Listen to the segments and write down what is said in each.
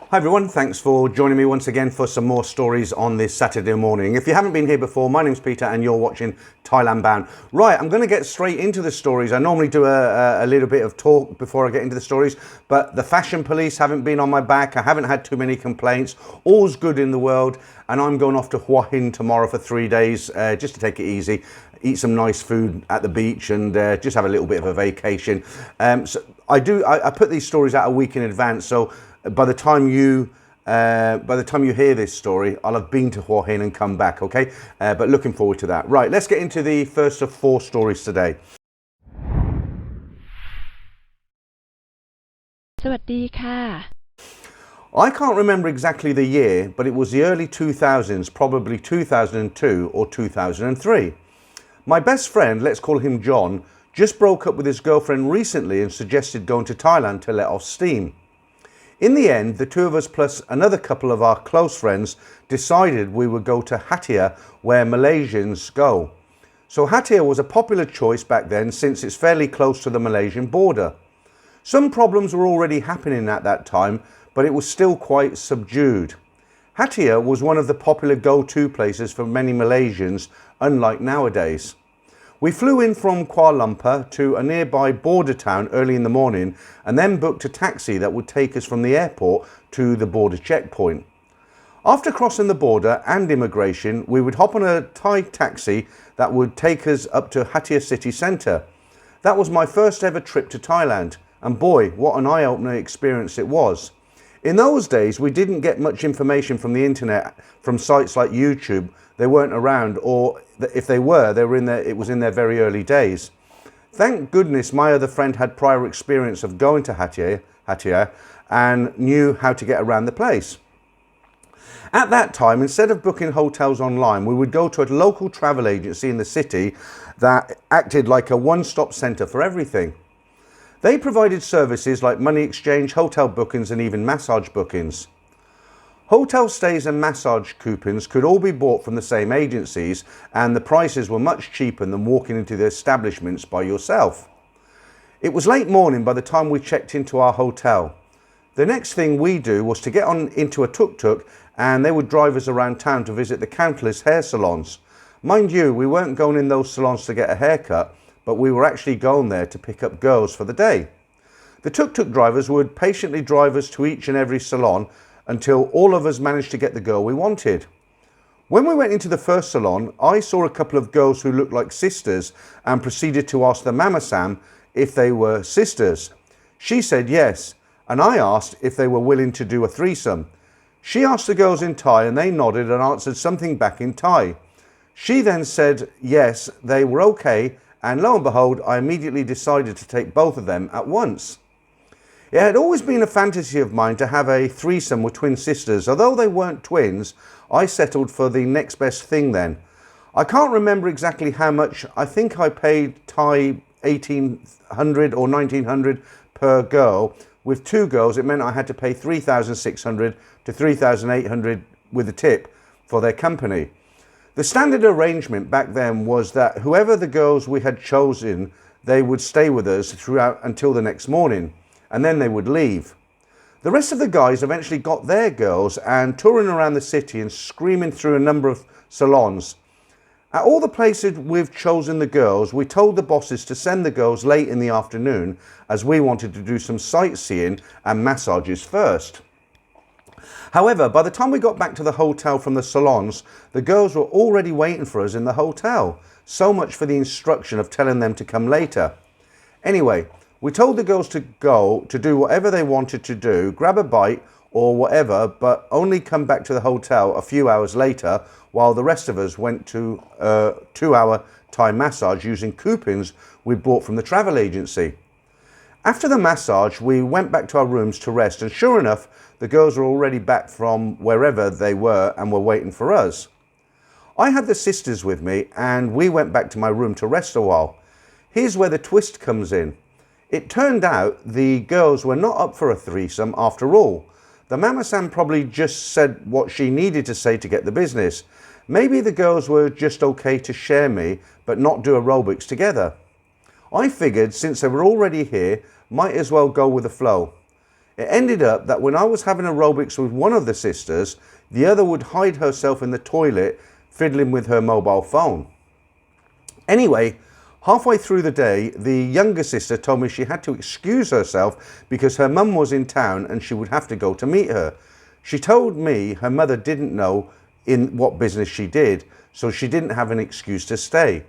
Hi everyone, thanks for joining me once again for some more stories on this Saturday morning. If you haven't been here before, my name's Peter and you're watching Thailand Bound. Right, I'm going to get straight into the stories. I normally do a little bit of talk before I get into the stories, but the fashion police haven't been on my back. I haven't had too many complaints. All's good in the world, and I'm going off to Hua Hin tomorrow for 3 days just to take it easy, eat some nice food at the beach and just have a little bit of a vacation. So I put these stories out a week in advance, so by the time you hear this story, I'll have been to Hua Hin and come back, okay? But looking forward to that. Right, let's get into the first of 4 stories today. สวัสดีค่ะ I can't remember exactly the year, but it was the early 2000s, probably 2002 or 2003. My best friend, let's call him John, just broke up with his girlfriend recently and suggested going to Thailand to let off steam. In the end, the two of us plus another couple of our close friends decided we would go to Pattaya, where Malaysians go. So Pattaya was a popular choice back then since it's fairly close to the Malaysian border. Some problems were already happening at that time, but it was still quite subdued. Pattaya was one of the popular go-to places for many Malaysians, unlike nowadays. We flew in from Kuala Lumpur to a nearby border town early in the morning and then booked a taxi that would take us from the airport to the border checkpoint. After crossing the border and immigration, we would hop on a Thai taxi that would take us up to Pattaya city centre. That was my first ever trip to Thailand, and boy, what an eye-opening experience it was. In those days, we didn't get much information from the internet, from sites like YouTube. They weren't around, or if they were it was in their very early days. Thank goodness my other friend had prior experience of going to Pattaya and knew how to get around the place. At that time, instead of booking hotels online, we would go to a local travel agency in the city that acted like a one-stop centre for everything. They provided services like money exchange, hotel bookings and even massage bookings. Hotel stays and massage coupons could all be bought from the same agencies, and the prices were much cheaper than walking into the establishments by yourself. It was late morning by the time we checked into our hotel. The next thing we do was to get on into a tuk-tuk, and they would drive us around town to visit the countless hair salons. Mind you, we weren't going in those salons to get a haircut, but we were actually going there to pick up girls for the day. The tuk-tuk drivers would patiently drive us to each and every salon until all of us managed to get the girl we wanted. When we went into the first salon, I saw a couple of girls who looked like sisters and proceeded to ask the Mama Sam if they were sisters. She said yes, and I asked if they were willing to do a threesome. She asked the girls in Thai and they nodded and answered something back in Thai. She then said yes, they were okay, and lo and behold, I immediately decided to take both of them at once. It had always been a fantasy of mine to have a threesome with twin sisters. Although they weren't twins, I settled for the next best thing then. I can't remember exactly how much. I think I paid Thai 1,800 or 1,900 per girl. With 2 girls, it meant I had to pay 3,600 to 3,800 with a tip for their company. The standard arrangement back then was that whoever the girls we had chosen, they would stay with us throughout until the next morning, and then they would leave. The rest of the guys eventually got their girls and touring around the city and screaming through a number of salons. At all the places we've chosen the girls, we told the bosses to send the girls late in the afternoon as we wanted to do some sightseeing and massages first. However, by the time we got back to the hotel from the salons, the girls were already waiting for us in the hotel. So much for the instruction of telling them to come later. Anyway, we told the girls to go to do whatever they wanted to do, grab a bite or whatever, but only come back to the hotel a few hours later, while the rest of us went to a 2-hour Thai massage using coupons we bought from the travel agency. After the massage, we went back to our rooms to rest, and sure enough, the girls were already back from wherever they were and were waiting for us. I had the sisters with me and we went back to my room to rest a while. Here's where the twist comes in. It turned out the girls were not up for a threesome after all. The Mama Sam probably just said what she needed to say to get the business. Maybe the girls were just okay to share me but not do aerobics together. I figured since they were already here, might as well go with the flow. It ended up that when I was having aerobics with one of the sisters, the other would hide herself in the toilet fiddling with her mobile phone. Anyway, halfway through the day, the younger sister told me she had to excuse herself because her mum was in town and she would have to go to meet her. She told me her mother didn't know in what business she did, so she didn't have an excuse to stay.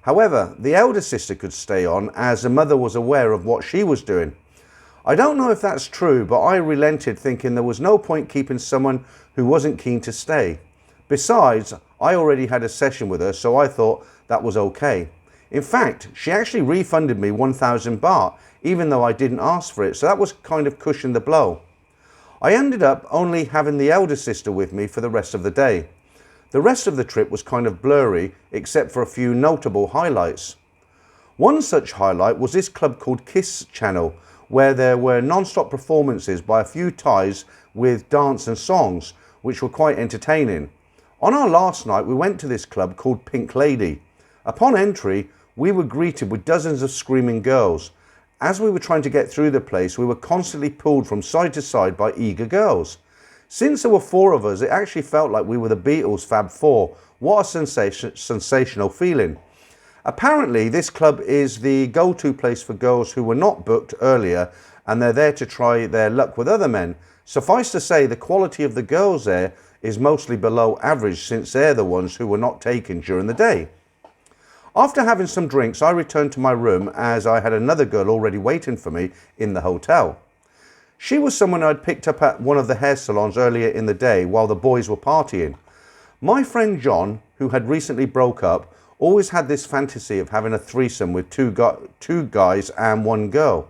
However, the elder sister could stay on as the mother was aware of what she was doing. I don't know if that's true, but I relented, thinking there was no point keeping someone who wasn't keen to stay. Besides, I already had a session with her, so I thought that was okay. In fact, she actually refunded me 1,000 baht, even though I didn't ask for it, so that was kind of cushioned the blow. I ended up only having the elder sister with me for the rest of the day. The rest of the trip was kind of blurry, except for a few notable highlights. One such highlight was this club called Kiss Channel, where there were non-stop performances by a few Thais with dance and songs, which were quite entertaining. On our last night, we went to this club called Pink Lady. Upon entry, we were greeted with dozens of screaming girls. As we were trying to get through the place, we were constantly pulled from side to side by eager girls. Since there were 4 of us, it actually felt like we were the Beatles' Fab Four. What a sensational feeling. Apparently, this club is the go-to place for girls who were not booked earlier, and they're there to try their luck with other men. Suffice to say, the quality of the girls there is mostly below average, since they're the ones who were not taken during the day. After having some drinks, I returned to my room as I had another girl already waiting for me in the hotel. She was someone I'd picked up at one of the hair salons earlier in the day while the boys were partying. My friend John, who had recently broke up, always had this fantasy of having a threesome with two guys and 1 girl.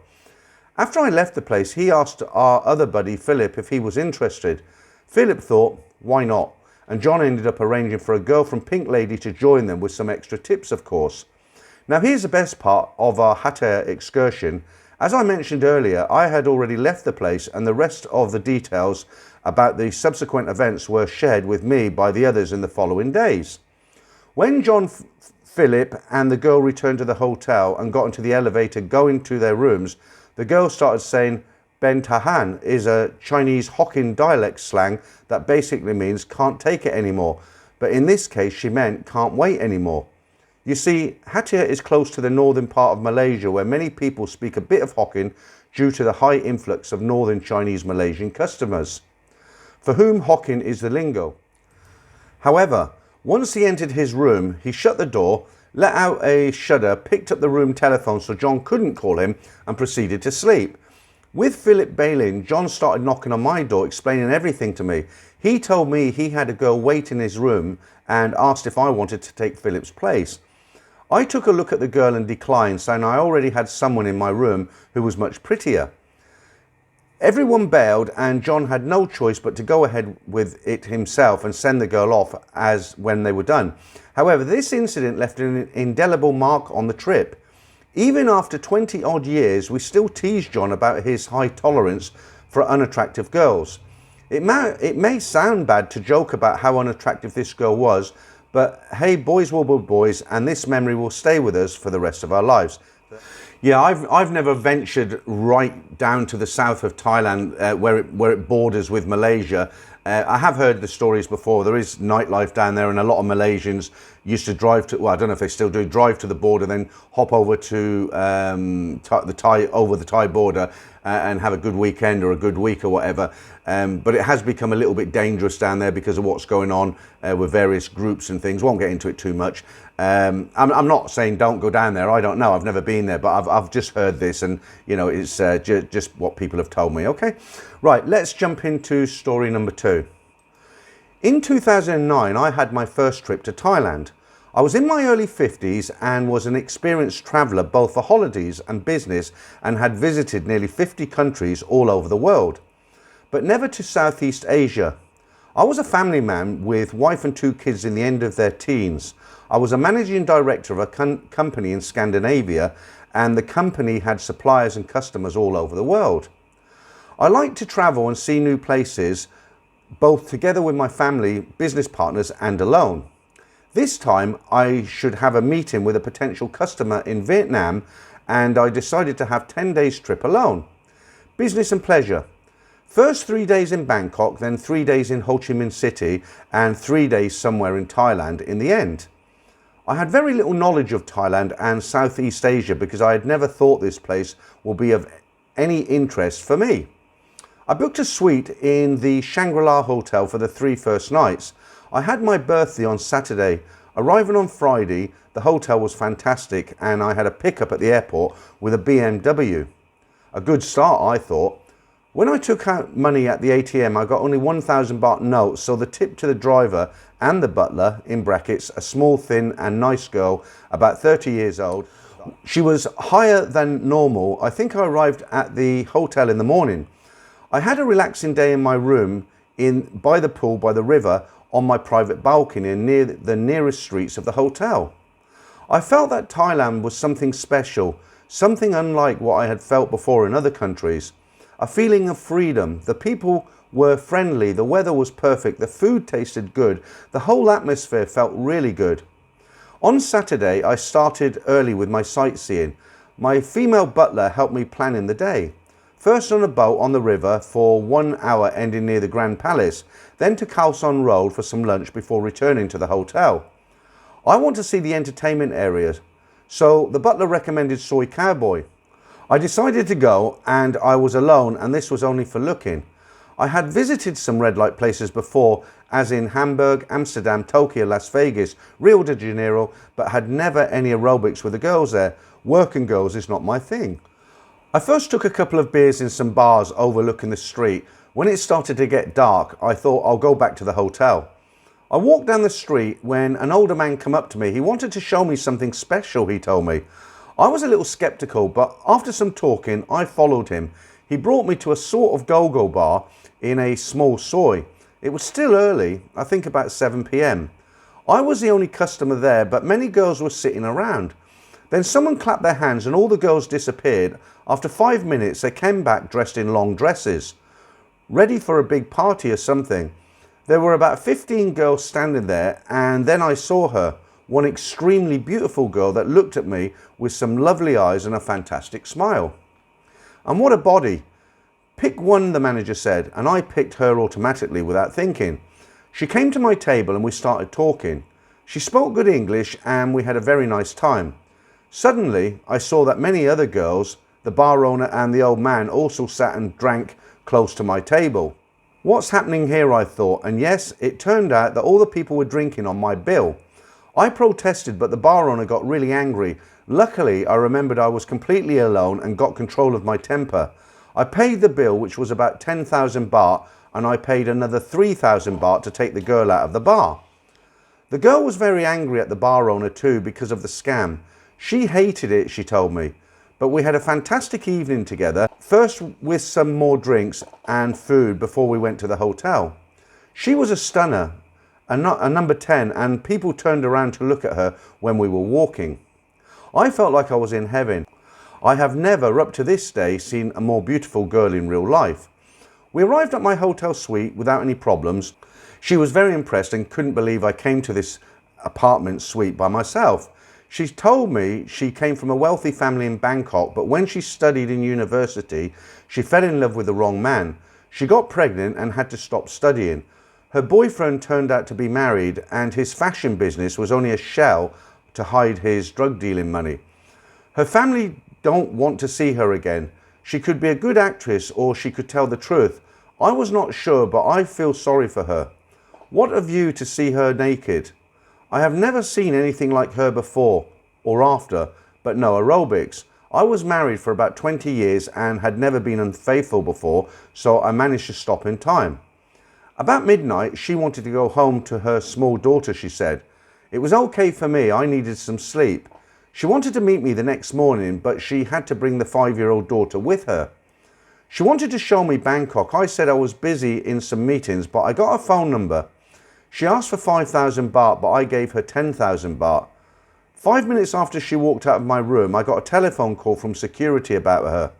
After I left the place, he asked our other buddy Philip if he was interested. Philip thought, why not? And John ended up arranging for a girl from Pink Lady to join them with some extra tips, of course. Now here's the best part of our Pattaya excursion. As I mentioned earlier, I had already left the place, and the rest of the details about the subsequent events were shared with me by the others in the following days. When John, Philip and the girl returned to the hotel and got into the elevator going to their rooms, the girl started saying, Ben Tahan is a Chinese Hokkien dialect slang that basically means can't take it anymore. But in this case, she meant can't wait anymore. You see, Pattaya is close to the northern part of Malaysia, where many people speak a bit of Hokkien due to the high influx of northern Chinese Malaysian customers, for whom Hokkien is the lingo. However, once he entered his room, he shut the door, let out a shudder, picked up the room telephone so John couldn't call him, and proceeded to sleep. With Philip bailing, John started knocking on my door, explaining everything to me. He told me he had a girl wait in his room and asked if I wanted to take Philip's place. I took a look at the girl and declined, saying I already had someone in my room who was much prettier. Everyone bailed, and John had no choice but to go ahead with it himself and send the girl off as when they were done. However, this incident left an indelible mark on the trip. Even after 20 odd years, we still tease John about his high tolerance for unattractive girls. It may sound bad to joke about how unattractive this girl was, but hey, boys will be boys, and this memory will stay with us for the rest of our lives. Yeah, I've never ventured right down to the south of Thailand, where it borders with Malaysia. I have heard the stories before. There is nightlife down there, and a lot of Malaysians used to drive to, well, I don't know if they still do, drive to the border, then hop over to the Thai border and have a good weekend or a good week or whatever. But it has become a little bit dangerous down there because of what's going on with various groups and things. Won't get into it too much. I'm not saying don't go down there. I don't know. I've never been there, but I've just heard this, and you know, it's just what people have told me. Okay, right. Let's jump into story number 2. In 2009, I had my first trip to Thailand. I was in my early 50s and was an experienced traveller both for holidays and business, and had visited nearly 50 countries all over the world, but never to Southeast Asia. I was a family man with wife and 2 kids in the end of their teens. I was a managing director of a company in Scandinavia, and the company had suppliers and customers all over the world. I like to travel and see new places, both together with my family, business partners, and alone. This time I should have a meeting with a potential customer in Vietnam, and I decided to have 10 days trip alone. Business and pleasure. First 3 days in Bangkok, then 3 days in Ho Chi Minh City, and 3 days somewhere in Thailand in the end. I had very little knowledge of Thailand and Southeast Asia because I had never thought this place will be of any interest for me. I booked a suite in the Shangri-La Hotel for the 3 first nights. I had my birthday on Saturday. Arriving on Friday, the hotel was fantastic and I had a pickup at the airport with a BMW. A good start, I thought. When I took out money at the ATM, I got only 1,000 baht notes, so the tip to the driver and the butler, in brackets, a small, thin and nice girl, about 30 years old. She was higher than normal. I think I arrived at the hotel in the morning. I had a relaxing day in my room by the pool, by the river, on my private balcony near the nearest streets of the hotel. I felt that Thailand was something special, something unlike what I had felt before in other countries. A feeling of freedom. The people were friendly, the weather was perfect, the food tasted good, the whole atmosphere felt really good. On Saturday, I started early with my sightseeing. My female butler helped me plan in the day. First on a boat on the river for 1 hour ending near the Grand Palace, then to Khao Son Road for some lunch before returning to the hotel. I want to see the entertainment areas, so the butler recommended Soy Cowboy. I decided to go and I was alone, and this was only for looking. I had visited some red light places before, as in Hamburg, Amsterdam, Tokyo, Las Vegas, Rio de Janeiro, but had never any aerobics with the girls there. Working girls is not my thing. I first took a couple of beers in some bars overlooking the street. When it started to get dark, I thought I'll go back to the hotel. I walked down the street when an older man came up to me. He wanted to show me something special, he told me. I was a little skeptical, but after some talking, I followed him. He brought me to a sort of go-go bar in a small soy. It was still early, I think about 7 p.m. I was the only customer there, but many girls were sitting around. Then someone clapped their hands and all the girls disappeared. After 5 minutes, they came back dressed in long dresses, ready for a big party or something. There were about 15 girls standing there, and then I saw her, one extremely beautiful girl that looked at me with some lovely eyes and a fantastic smile. And what a body. Pick one, the manager said, and I picked her automatically without thinking. She came to my table and we started talking. She spoke good English and we had a very nice time. Suddenly, I saw that many other girls, the bar owner and the old man, also sat and drank close to my table. What's happening here, I thought, and yes, it turned out that all the people were drinking on my bill. I protested, but the bar owner got really angry. Luckily, I remembered I was completely alone and got control of my temper. I paid the bill, which was about 10,000 baht, and I paid another 3,000 baht to take the girl out of the bar. The girl was very angry at the bar owner too because of the scam. She hated it, she told me. But we had a fantastic evening together, first with some more drinks and food before we went to the hotel. She was a stunner, a number 10, and people turned around to look at her when we were walking. I felt like I was in heaven. I have never, up to this day, seen a more beautiful girl in real life. We arrived at my hotel suite without any problems. She was very impressed and couldn't believe I came to this apartment suite by myself. She told me she came from a wealthy family in Bangkok, but when she studied in university, she fell in love with the wrong man. She got pregnant and had to stop studying. Her boyfriend turned out to be married, and his fashion business was only a shell to hide his drug dealing money. Her family don't want to see her again. She could be a good actress or she could tell the truth. I was not sure, but I feel sorry for her. What a view to see her naked. I have never seen anything like her before or after, but no aerobics. I was married for about 20 years and had never been unfaithful before, so I managed to stop in time. About midnight, she wanted to go home to her small daughter, she said. It was okay for me, I needed some sleep. She wanted to meet me the next morning, but she had to bring the 5-year-old daughter with her. She wanted to show me Bangkok. I said I was busy in some meetings, but I got a phone number. She asked for 5,000 baht, but I gave her 10,000 baht. 5 minutes after she walked out of my room, I got a telephone call from security about her.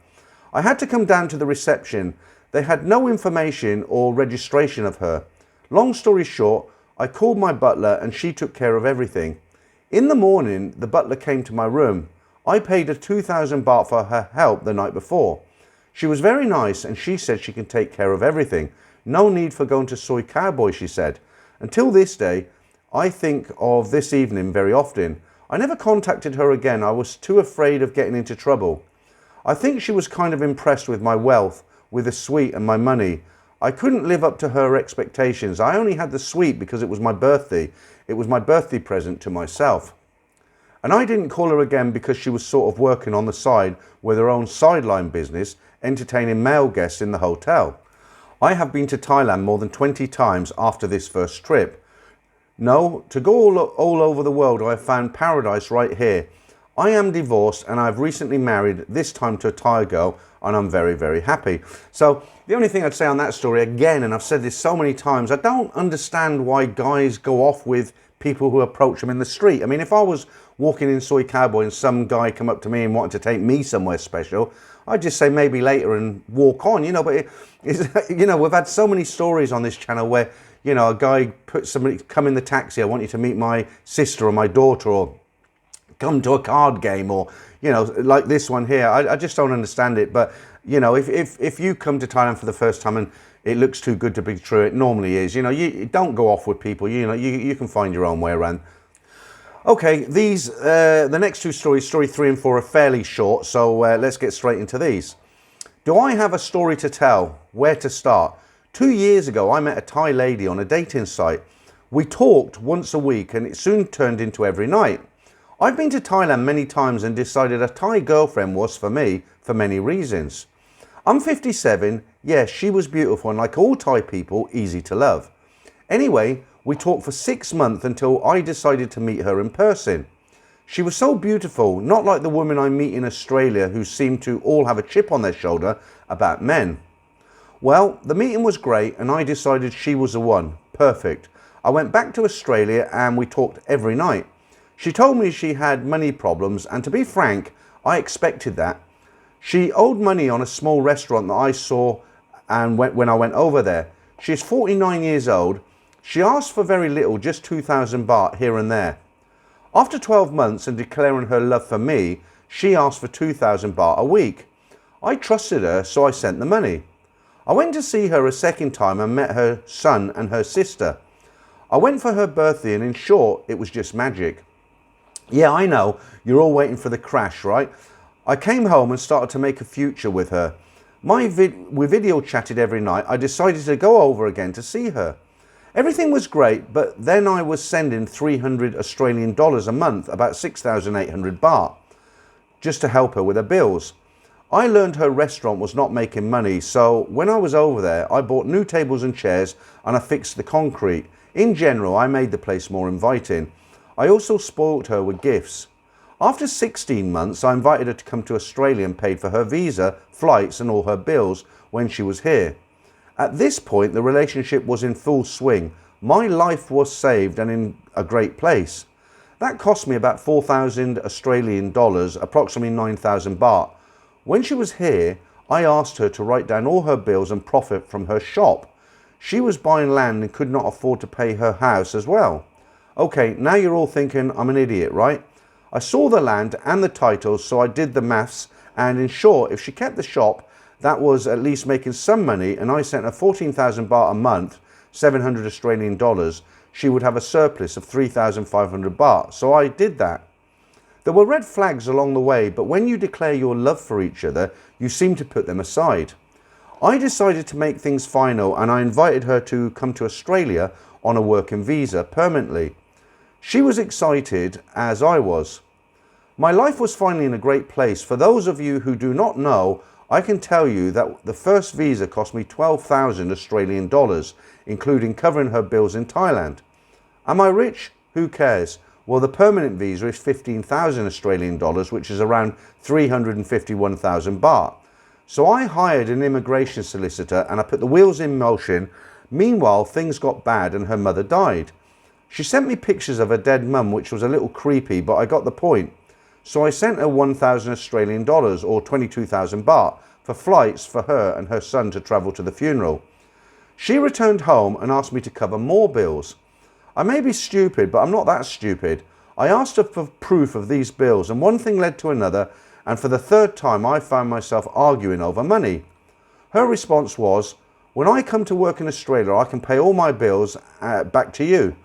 I had to come down to the reception. They had no information or registration of her. Long story short, I called my butler and she took care of everything. In the morning, the butler came to my room. I paid her 2,000 baht for her help the night before. She was very nice and she said she can take care of everything. No need for going to Soy Cowboy, she said. Until this day, I think of this evening very often. I never contacted her again. I was too afraid of getting into trouble. I think she was kind of impressed with my wealth, with the suite and my money. I couldn't live up to her expectations. I only had the suite because it was my birthday. It was my birthday present to myself. And I didn't call her again because she was sort of working on the side with her own sideline business, entertaining male guests in the hotel. I have been to Thailand more than 20 times after this first trip. No, to go all over the world, I have found paradise right here. I am divorced and I've recently married, this time to a Thai girl, and I'm very, very happy. So the only thing I'd say on that story, again, and I've said this so many times, I don't understand why guys go off with people who approach them in the street. I mean, if I was walking in Soy Cowboy and some guy come up to me and wanted to take me somewhere special, I'd just say maybe later and walk on, you know. But you know, we've had so many stories on this channel where, you know, a guy puts somebody, come in the taxi, I want you to meet my sister or my daughter, or come to a card game, or, you know, like this one here. I just don't understand it. But, you know, if you come to Thailand for the first time and it looks too good to be true, it normally is. You know, you don't go off with people. You know, you can find your own way around. Okay, these the next two stories, story 3 and 4, are fairly short, so let's get straight into these. Do I have a story to tell? Where to start? 2 years ago, I met a Thai lady on a dating site. We talked once a week and it soon turned into every night. I've been to Thailand many times and decided a Thai girlfriend was for me for many reasons. I'm 57, yes, she was beautiful and like all Thai people, easy to love. Anyway, we talked for 6 months until I decided to meet her in person. She was so beautiful, not like the women I meet in Australia who seem to all have a chip on their shoulder about men. Well, the meeting was great and I decided she was the one. Perfect. I went back to Australia and we talked every night. She told me she had money problems, and to be frank, I expected that. She owed money on a small restaurant that I saw and when I went over there. She is 49 years old. She asked for very little, just 2,000 baht here and there. After 12 months and declaring her love for me, she asked for 2,000 baht a week. I trusted her, so I sent the money. I went to see her a second time and met her son and her sister. I went for her birthday and in short, it was just magic. Yeah, I know, you're all waiting for the crash, right? I came home and started to make a future with her. We video chatted every night. I decided to go over again to see her. Everything was great, but then I was sending 300 Australian dollars a month, about 6,800 baht, just to help her with her bills. I learned her restaurant was not making money, so when I was over there, I bought new tables and chairs and I fixed the concrete. In general, I made the place more inviting. I also spoilt her with gifts. After 16 months, I invited her to come to Australia and paid for her visa, flights and all her bills when she was here. At this point, the relationship was in full swing. My life was saved and in a great place. That cost me about 4,000 Australian dollars, approximately 9,000 baht. When she was here, I asked her to write down all her bills and profit from her shop. She was buying land and could not afford to pay her house as well. Okay, now you're all thinking I'm an idiot, right? I saw the land and the titles, so I did the maths, and in short, if she kept the shop, that was at least making some money, and I sent her 14,000 baht a month, 700 Australian dollars, she would have a surplus of 3,500 baht, so I did that. There were red flags along the way, but when you declare your love for each other, you seem to put them aside. I decided to make things final, and I invited her to come to Australia on a working visa permanently. She was excited, as I was. My life was finally in a great place. For those of you who do not know, I can tell you that the first visa cost me 12,000 Australian dollars, including covering her bills in Thailand. Am I rich? Who cares? Well, the permanent visa is 15,000 Australian dollars, which is around 351,000 baht. So I hired an immigration solicitor and I put the wheels in motion. Meanwhile, things got bad and her mother died. She sent me pictures of her dead mum, which was a little creepy, but I got the point. So I sent her 1,000 Australian dollars or 22,000 baht for flights for her and her son to travel to the funeral. She returned home and asked me to cover more bills. I may be stupid, but I'm not that stupid. I asked her for proof of these bills and one thing led to another and for the third time I found myself arguing over money. Her response was, when I come to work in Australia, I can pay all my bills back to you.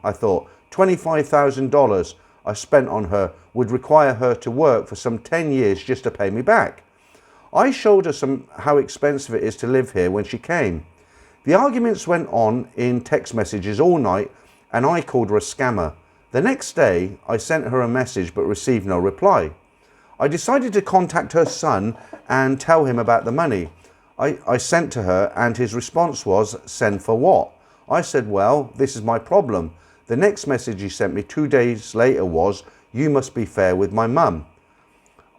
I thought, $25,000 I spent on her would require her to work for some 10 years just to pay me back. I showed her how expensive it is to live here when she came. The arguments went on in text messages all night, and I called her a scammer. The next day, I sent her a message but received no reply. I decided to contact her son and tell him about the money. I sent to her, and his response was, send for what? I said, well, this is my problem. The next message he sent me 2 days later was, you must be fair with my mum.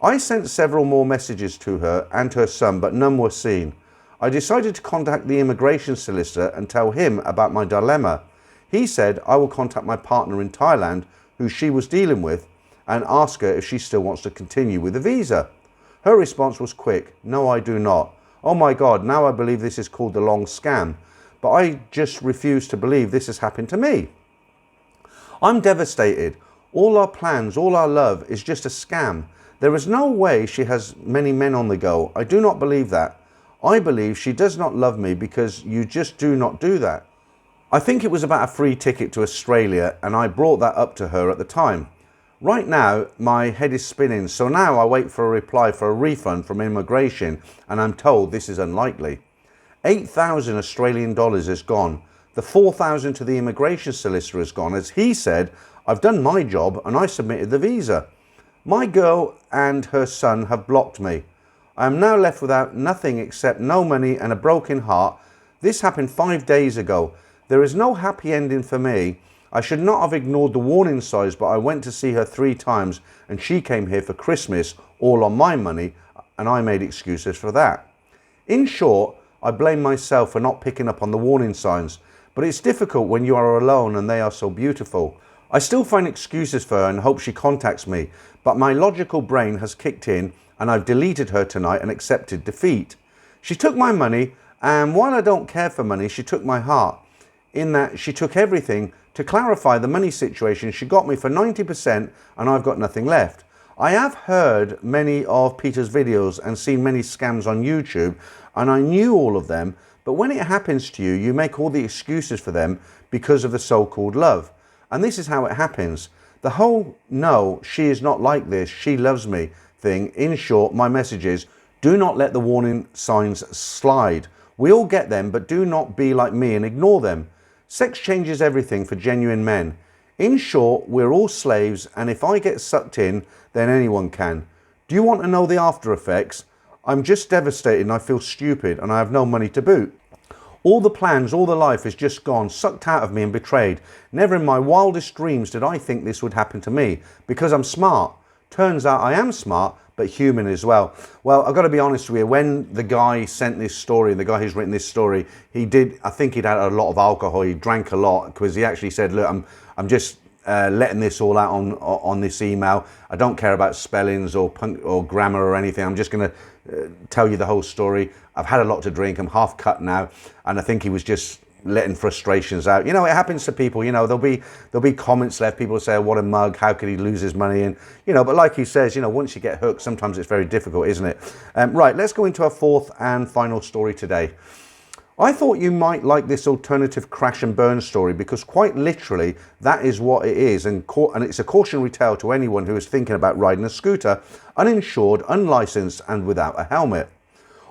I sent several more messages to her and her son, but none were seen. I decided to contact the immigration solicitor and tell him about my dilemma. He said, I will contact my partner in Thailand, who she was dealing with, and ask her if she still wants to continue with the visa. Her response was quick, no, I do not. Oh my God, now I believe this is called the long scam, but I just refuse to believe this has happened to me. I'm devastated. All our plans, all our love is just a scam. There is no way she has many men on the go. I do not believe that. I believe she does not love me because you just do not do that. I think it was about a free ticket to Australia, and I brought that up to her at the time. Right now, my head is spinning, so now I wait for a reply for a refund from immigration, and I'm told this is unlikely. 8,000 Australian dollars is gone. The 4,000 to the immigration solicitor is gone. As he said, I've done my job and I submitted the visa. My girl and her son have blocked me. I am now left without nothing except no money and a broken heart. This happened 5 days ago. There is no happy ending for me. I should not have ignored the warning signs, but I went to see her 3 times and she came here for Christmas, all on my money, and I made excuses for that. In short, I blame myself for not picking up on the warning signs, but it's difficult when you are alone and they are so beautiful. I still find excuses for her and hope she contacts me, but my logical brain has kicked in and I've deleted her tonight and accepted defeat. She took my money, and while I don't care for money, she took my heart, in that she took everything. To clarify the money situation, she got me for 90% and I've got nothing left. I have heard many of Peter's videos and seen many scams on YouTube, and I knew all of them, but when it happens to you, you make all the excuses for them because of the so-called love. And this is how it happens. The whole, no, she is not like this, she loves me thing. In short, my message is, do not let the warning signs slide. We all get them, but do not be like me and ignore them. Sex changes everything for genuine men. In short, we're all slaves, and if I get sucked in, then anyone can. Do you want to know the after effects? I'm just devastated and I feel stupid and I have no money to boot. All the plans, all the life is just gone, sucked out of me and betrayed. Never in my wildest dreams did I think this would happen to me, because I'm smart. Turns out I am smart, but human as well. Well, I've got to be honest with you, when the guy sent this story, the guy who's written this story, I think he'd had a lot of alcohol, he drank a lot, because he actually said, look, I'm just letting this all out on this email. I don't care about spellings or grammar or anything. I'm just going to tell you the whole story. I've had a lot to drink. I'm half cut now, and I think he was just letting frustrations out. You know, it happens to people. You know, there'll be comments left. People say, oh, "What a mug! How could he lose his money?" And you know, but like he says, you know, once you get hooked, sometimes it's very difficult, isn't it? Right. Let's go into our fourth and final story today. I thought you might like this alternative crash and burn story, because quite literally that is what it is, and it's a cautionary tale to anyone who is thinking about riding a scooter, uninsured, unlicensed and without a helmet.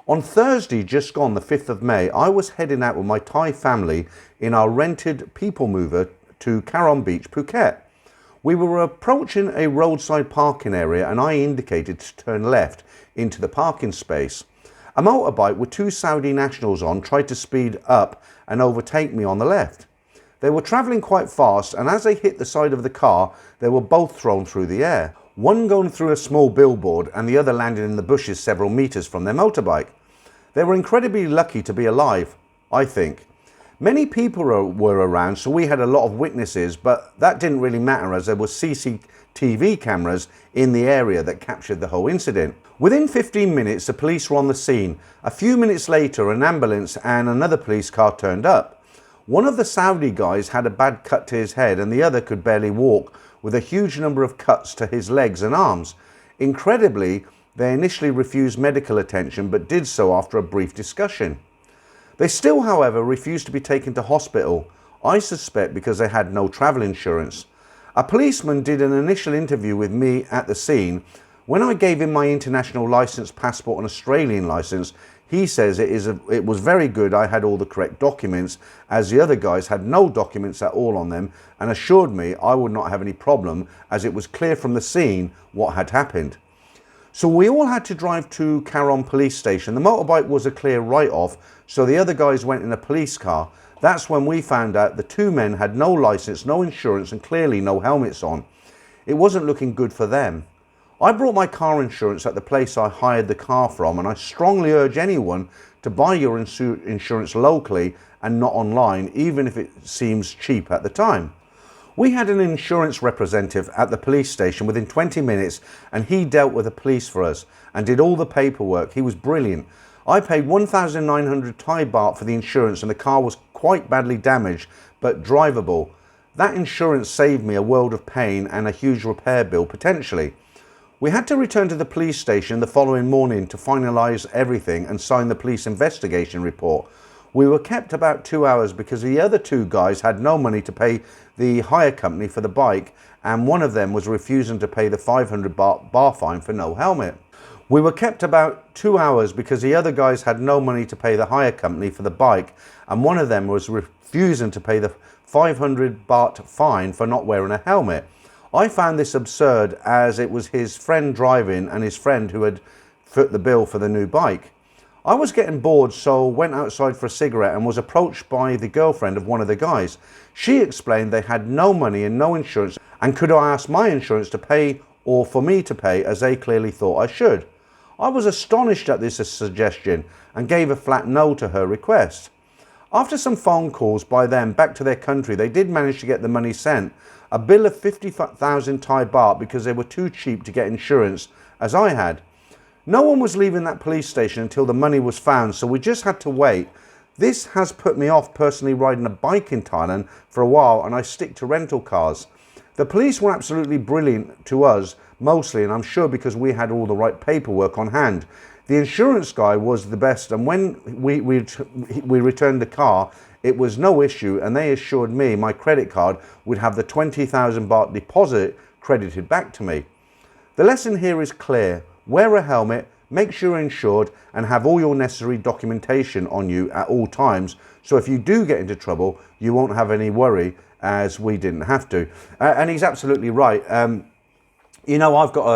On Thursday, just gone, the 5th of May, I was heading out with my Thai family in our rented people mover to Caron Beach, Phuket. We were approaching a roadside parking area and I indicated to turn left into the parking space. A motorbike with 2 Saudi nationals on tried to speed up and overtake me on the left. They were travelling quite fast, and as they hit the side of the car, they were both thrown through the air. One going through a small billboard and the other landed in the bushes several metres from their motorbike. They were incredibly lucky to be alive, I think. Many people were around, so we had a lot of witnesses, but that didn't really matter as there were CCTV cameras in the area that captured the whole incident. Within 15 minutes, the police were on the scene. A few minutes later, an ambulance and another police car turned up. One of the Saudi guys had a bad cut to his head and the other could barely walk, with a huge number of cuts to his legs and arms. Incredibly, they initially refused medical attention but did so after a brief discussion. They still, however, refused to be taken to hospital, I suspect because they had no travel insurance. A policeman did an initial interview with me at the scene. When I gave him my international licence, passport and Australian licence, he says it was very good I had all the correct documents, as the other guys had no documents at all on them, and assured me I would not have any problem as it was clear from the scene what had happened. So we all had to drive to Caron police station. The motorbike was a clear write-off, so the other guys went in a police car. That's when we found out the two men had no licence, no insurance and clearly no helmets on. It wasn't looking good for them. I brought my car insurance at the place I hired the car from, and I strongly urge anyone to buy your insurance locally and not online, even if it seems cheap at the time. We had an insurance representative at the police station within 20 minutes, and he dealt with the police for us and did all the paperwork. He was brilliant. I paid 1,900 Thai baht for the insurance, and the car was quite badly damaged but drivable. That insurance saved me a world of pain and a huge repair bill potentially. We had to return to the police station the following morning to finalise everything and sign the police investigation report. We were kept about 2 hours because the other two guys had no money to pay the hire company for the bike, and one of them was refusing to pay the 500 baht bar fine for no helmet. We were kept about 2 hours because the other guys had no money to pay the hire company for the bike, and one of them was refusing to pay the 500 baht fine for not wearing a helmet. I found this absurd as it was his friend driving and his friend who had foot the bill for the new bike. I was getting bored, so went outside for a cigarette and was approached by the girlfriend of one of the guys. She explained they had no money and no insurance, and could I ask my insurance to pay or for me to pay, as they clearly thought I should. I was astonished at this suggestion and gave a flat no to her request. After some phone calls by them back to their country, they did manage to get the money sent, a bill of 50,000 Thai baht, because they were too cheap to get insurance, as I had. No one was leaving that police station until the money was found, so we just had to wait. This has put me off personally riding a bike in Thailand for a while, and I stick to rental cars. The police were absolutely brilliant to us, mostly, and I'm sure because we had all the right paperwork on hand. The insurance guy was the best, and when we returned the car, it was no issue, and they assured me my credit card would have the 20,000 baht deposit credited back to me. The lesson here is clear. Wear a helmet, make sure you're insured, and have all your necessary documentation on you at all times, so if you do get into trouble, you won't have any worry, as we didn't have to. And he's absolutely right. You know, I've got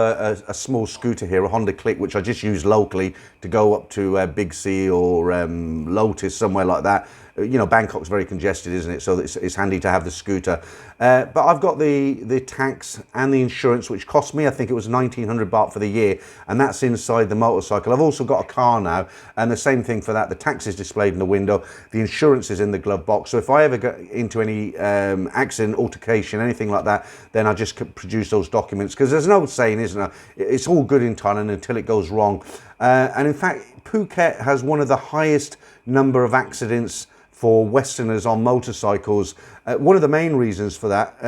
a small scooter here, a Honda Click, which I just use locally to go up to Big C or Lotus, somewhere like that. You know, Bangkok's very congested, isn't it? So it's handy to have the scooter. But I've got the tax and the insurance, which cost me, I think it was 1,900 baht for the year, and that's inside the motorcycle. I've also got a car now, and the same thing for that. The tax is displayed in the window, the insurance is in the glove box. So if I ever get into any accident, altercation, anything like that, then I just produce those documents, because there's no saying, isn't there? It's all good in Thailand until it goes wrong. And in fact, Phuket has one of the highest number of accidents for Westerners on motorcycles. One of the main reasons for that,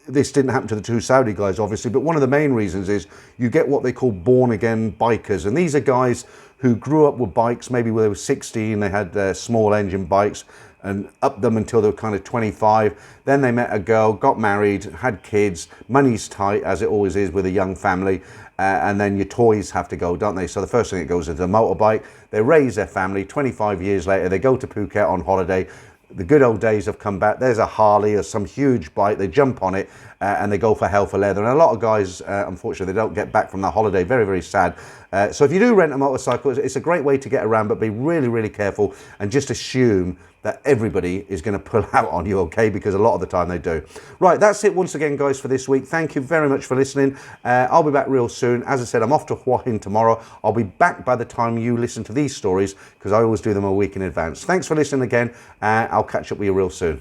this didn't happen to the two Saudi guys obviously, but one of the main reasons is you get what they call born again bikers, and these are guys who grew up with bikes maybe when they were 16, they had small engine bikes and upped them until they were kind of 25. Then they met a girl, got married, had kids, money's tight as it always is with a young family, and then your toys have to go, don't they? So the first thing that goes is a motorbike. They raise their family. 25 years later, they go to Phuket on holiday. The good old days have come back. There's a Harley or some huge bike. They jump on it and they go for hell for leather. And a lot of guys, unfortunately, they don't get back from that holiday. Very, very sad. So if you do rent a motorcycle, it's a great way to get around, but be really, really careful and just assume that everybody is going to pull out on you, okay? Because a lot of the time they do. Right, that's it once again, guys, for this week. Thank you very much for listening. I'll be back real soon. As I said, I'm off to Hua Hin tomorrow. I'll be back by the time you listen to these stories, because I always do them a week in advance. Thanks for listening again. I'll catch up with you real soon.